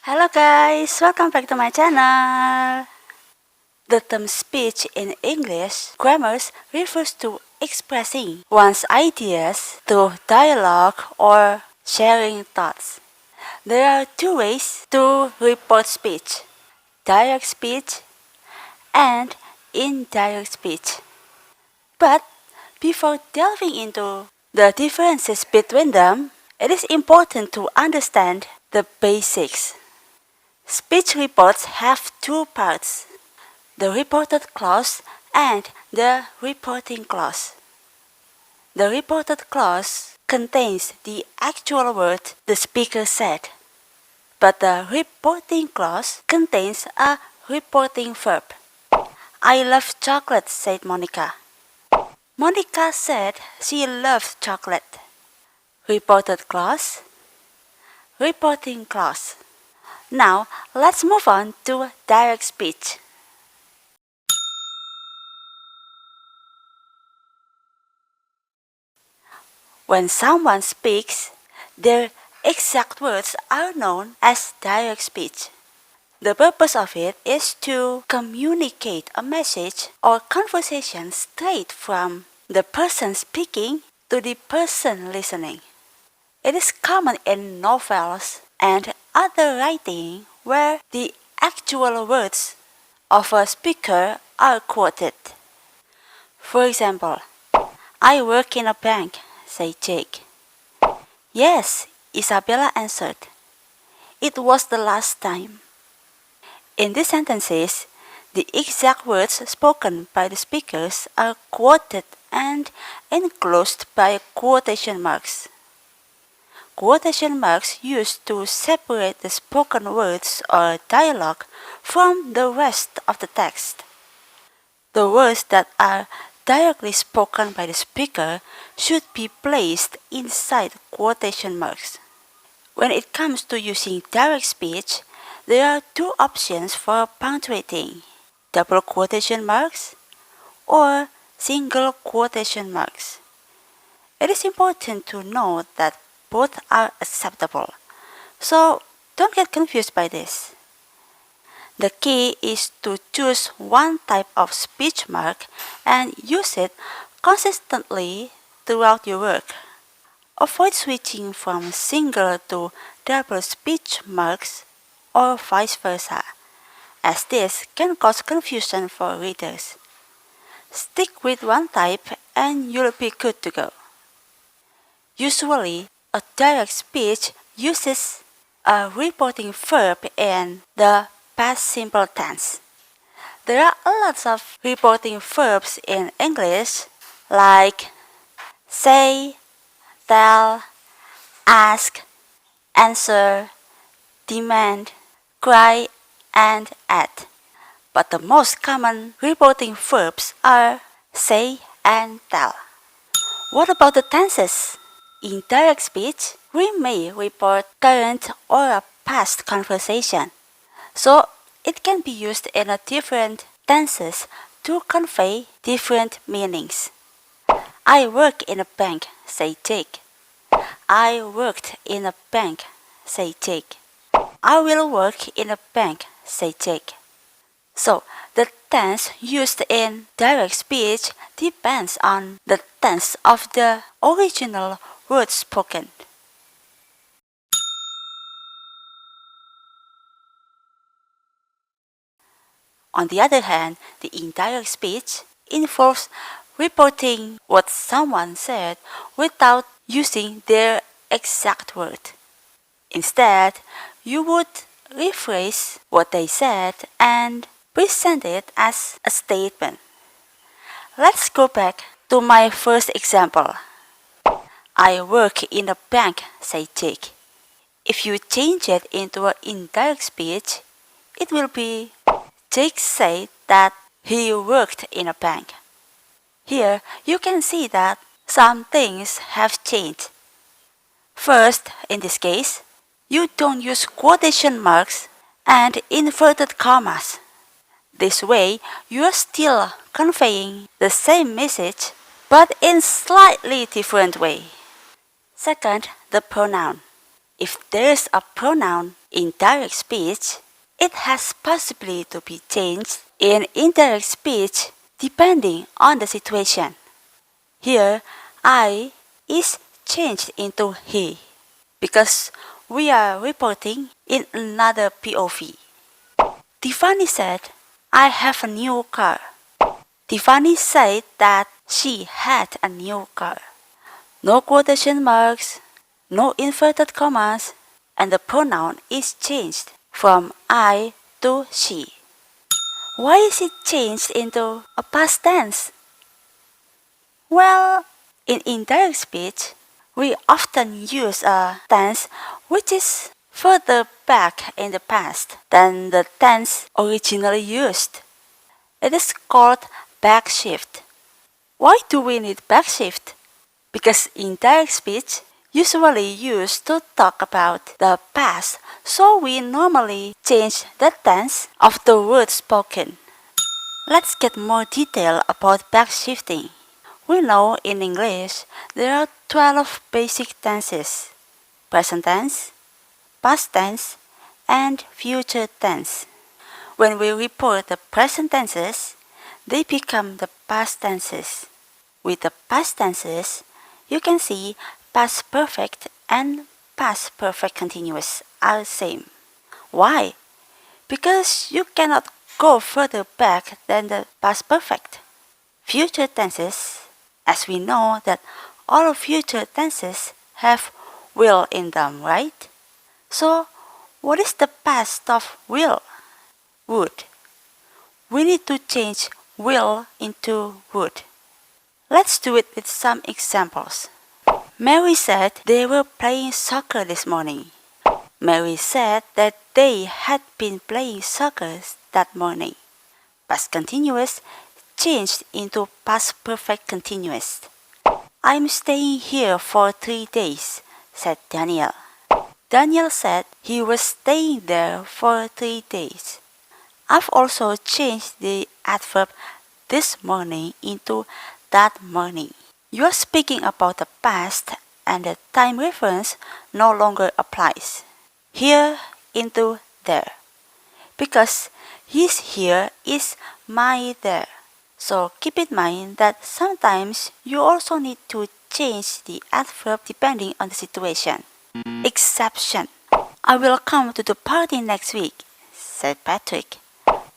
Hello guys, welcome back to my channel. The term speech in English grammars refers to expressing one's ideas through dialogue or sharing thoughts. There are two ways to report speech: direct speech and indirect speech. But before delving into the differences between them, it is important to understand the basics. Speech reports have two parts: the reported clause and the reporting clause. The reported clause contains the actual word the speaker said, but the reporting clause contains a reporting verb. I love chocolate, said Monica. Monica said she loved chocolate. Reported clause, reporting clause. Now, let's move on to direct speech. When someone speaks, their exact words are known as direct speech. The purpose of it is to communicate a message or conversation straight from the person speaking to the person listening. It is common in novels and other writing where the actual words of a speaker are quoted. For example, I work in a bank, said Jake. Yes, Isabella answered. It was the last time. In these sentences, the exact words spoken by the speakers are quoted and enclosed by quotation marks. Quotation marks used to separate the spoken words or dialogue from the rest of the text. The words that are directly spoken by the speaker should be placed inside quotation marks. When it comes to using direct speech, there are two options for punctuating: double quotation marks or single quotation marks. It is important to note that both are acceptable, so don't get confused by this. The key is to choose one type of speech mark and use it consistently throughout your work. Avoid switching from single to double speech marks or vice versa, as this can cause confusion for readers. Stick with one type and you'll be good to go. Usually, a direct speech uses a reporting verb in the past simple tense. There are lots of reporting verbs in English like say, tell, ask, answer, demand, cry, and add. But the most common reporting verbs are say and tell. What about the tenses? In direct speech, we may report current or a past conversation, so it can be used in a different tenses to convey different meanings. I work in a bank, said Jake. I worked in a bank, said Jake. I will work in a bank, said Jake. So, the tense used in direct speech depends on the tense of the original word spoken. On the other hand, the indirect speech involves reporting what someone said without using their exact word. Instead, you would rephrase what they said and present it as a statement. Let's go back to my first example. I work in a bank, said Jake. If you change it into an indirect speech, it will be Jake said that he worked in a bank. Here, you can see that some things have changed. First, in this case, you don't use quotation marks and inverted commas. This way, you are still conveying the same message, but in slightly different way. Second, the pronoun. If there is a pronoun In direct speech, it has possibility to be changed in indirect speech depending on the situation. Here, I is changed into he because we are reporting in another POV. Tiffany said, I have a new car. Tiffany said that she had a new car. No quotation marks, no inverted commas, and the pronoun is changed from I to she. Why is it changed into a past tense? Well, in indirect speech, we often use a tense which is further back in the past than the tense originally used. It is called backshift. Why do we need backshift? Because indirect speech usually used to talk about the past, so we normally change the tense of the word spoken. Let's get more detail about backshifting. We know in English there are 12 basic tenses: present tense, past tense, and future tense. When we report the present tenses, they become the past tenses. With the past tenses, you can see past perfect and past perfect continuous are the same. Why? Because you cannot go further back than the past perfect. Future tenses, as we know that all future tenses have will in them, right? So, what is the past of will? Would. We need to change will into would. Let's do it with some examples. Mary said they were playing soccer this morning. Mary said that they had been playing soccer that morning. Past continuous changed into past perfect continuous. I'm staying here for 3 days, said Daniel. Daniel said he was staying there for 3 days. I've also changed the adverb this morning into that morning. You're speaking about the past and the time reference no longer applies. Here into there. Because his here is my there. So keep in mind that sometimes you also need to change the adverb depending on the situation. Exception. I will come to the party next week, said Patrick.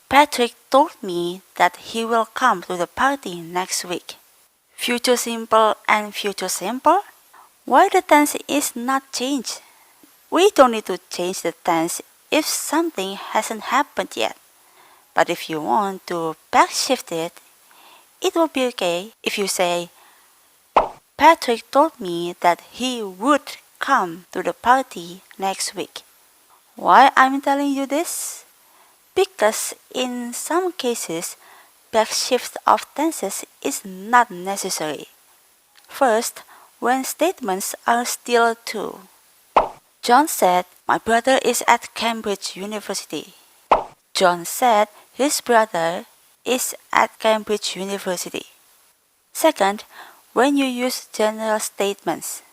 Patrick told me that he will come to the party next week. Future simple and future simple? Why the tense is not changed? We don't need to change the tense if something hasn't happened yet. But if you want to backshift it, it will be okay if you say, Patrick told me that he would come to the party next week. Why I'm telling you this? Because in some cases, backshift of tenses is not necessary. First, when statements are still true. John said, my brother is at Cambridge University. John said his brother is at Cambridge University. Second, when you use general statements.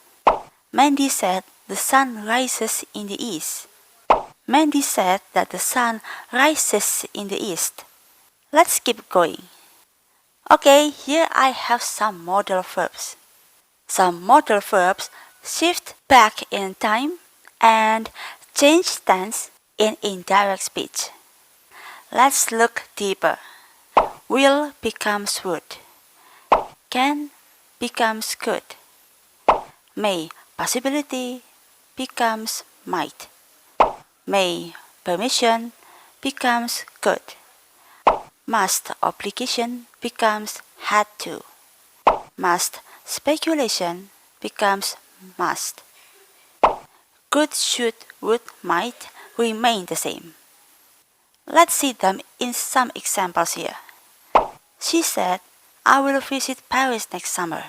Mandy said the sun rises in the east. Mandy said that the sun rises in the east. Let's keep going. Okay, here I have some modal verbs. Some modal verbs shift back in time and change tense in indirect speech. Let's look deeper. Will becomes would. Can becomes could. May possibility becomes might. May permission becomes could. Must obligation becomes had to. Must speculation becomes must. Could, should, would, might remain the same. Let's see them in some examples here. She said, I will visit Paris next summer.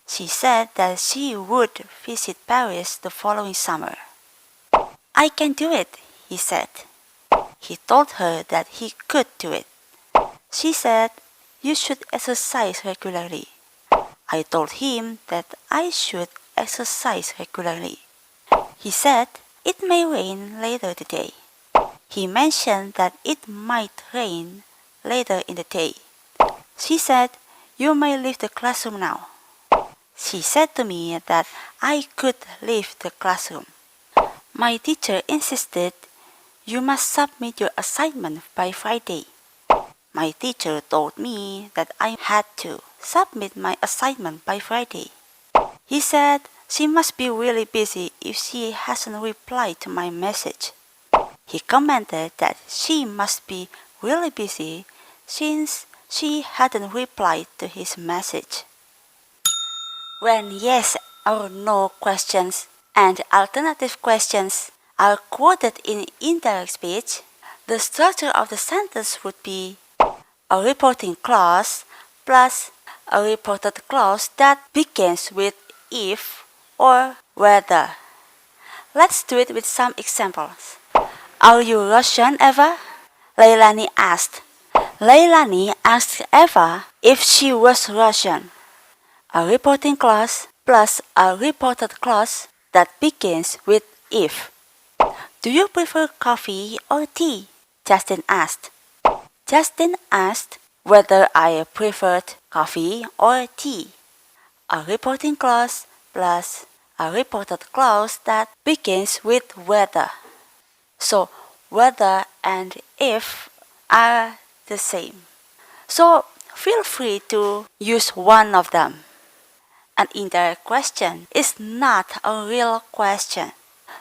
She said that she would visit Paris the following summer. I can do it, he said. He told her that he could do it. She said, you should exercise regularly. I told him that I should exercise regularly. He said, it may rain later today. He mentioned that it might rain later in the day. She said, "You may leave the classroom now." She said to me that I could leave the classroom. My teacher insisted, "You must submit your assignment by Friday." My teacher told me that I had to submit my assignment by Friday. He said she must be really busy if she hasn't replied to my message. He commented that she must be really busy since she hadn't replied to his message. When yes or no questions and alternative questions are quoted in indirect speech, the structure of the sentence would be a reporting clause plus a reported clause that begins with if or whether. Let's do it with some examples. "Are you Russian, Eva?" Leilani asked. Leilani asked Eva if she was Russian. A reporting clause plus a reported clause that begins with if. "Do you prefer coffee or tea?" Justin asked. Justin asked whether I preferred coffee or tea. A reporting clause plus a reported clause that begins with whether. So whether and if are the same. So feel free to use one of them. An indirect question is not a real question.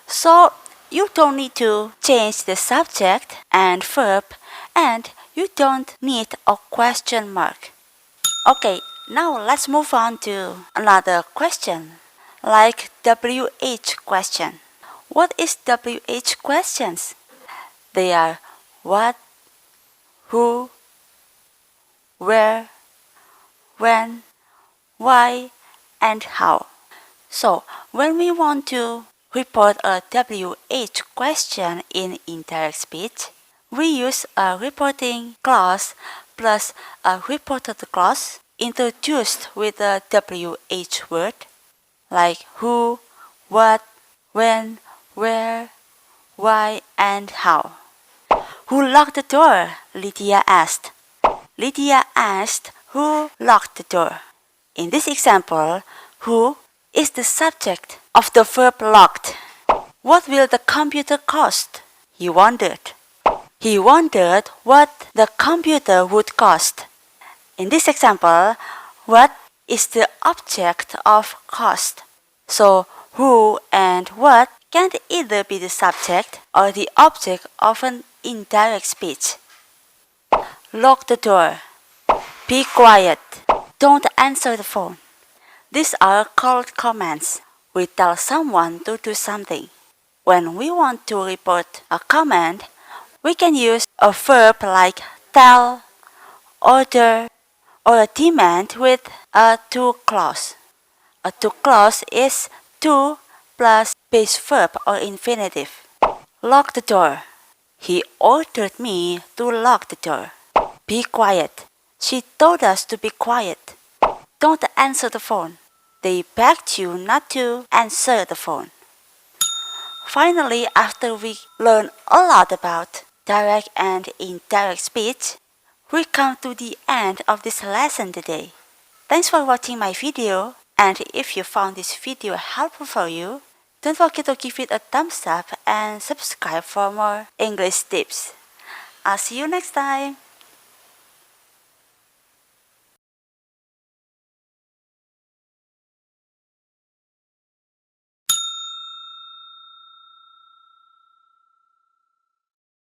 So you don't need to change the subject and verb, and you don't need a question mark. Okay, now let's move on to another question, like WH question. What is WH questions? They are what, who, where, when, why, and how. So, when we want to report a WH question in indirect speech, we use a reporting clause plus a reported clause introduced with a WH word, like who, what, when, where, why, and how. "Who locked the door?" Lydia asked. Lydia asked who locked the door. In this example, who is the subject of the verb locked. "What will the computer cost?" he wondered. He wondered what the computer would cost. In this example, what is the object of cost. So who and what can either be the subject or the object of an indirect speech. Lock the door. Be quiet. Don't answer the phone. These are called commands. We tell someone to do something. When we want to report a command, we can use a verb like tell, order, or a demand with a to clause. A to clause is to plus base verb or infinitive. Lock the door. He ordered me to lock the door. Be quiet. She told us to be quiet. Don't answer the phone. They begged you not to answer the phone. Finally, after we learn a lot about direct and indirect speech, we come to the end of this lesson today. Thanks for watching my video, and if you found this video helpful for you, don't forget to give it a thumbs up and subscribe for more English tips. I'll see you next time.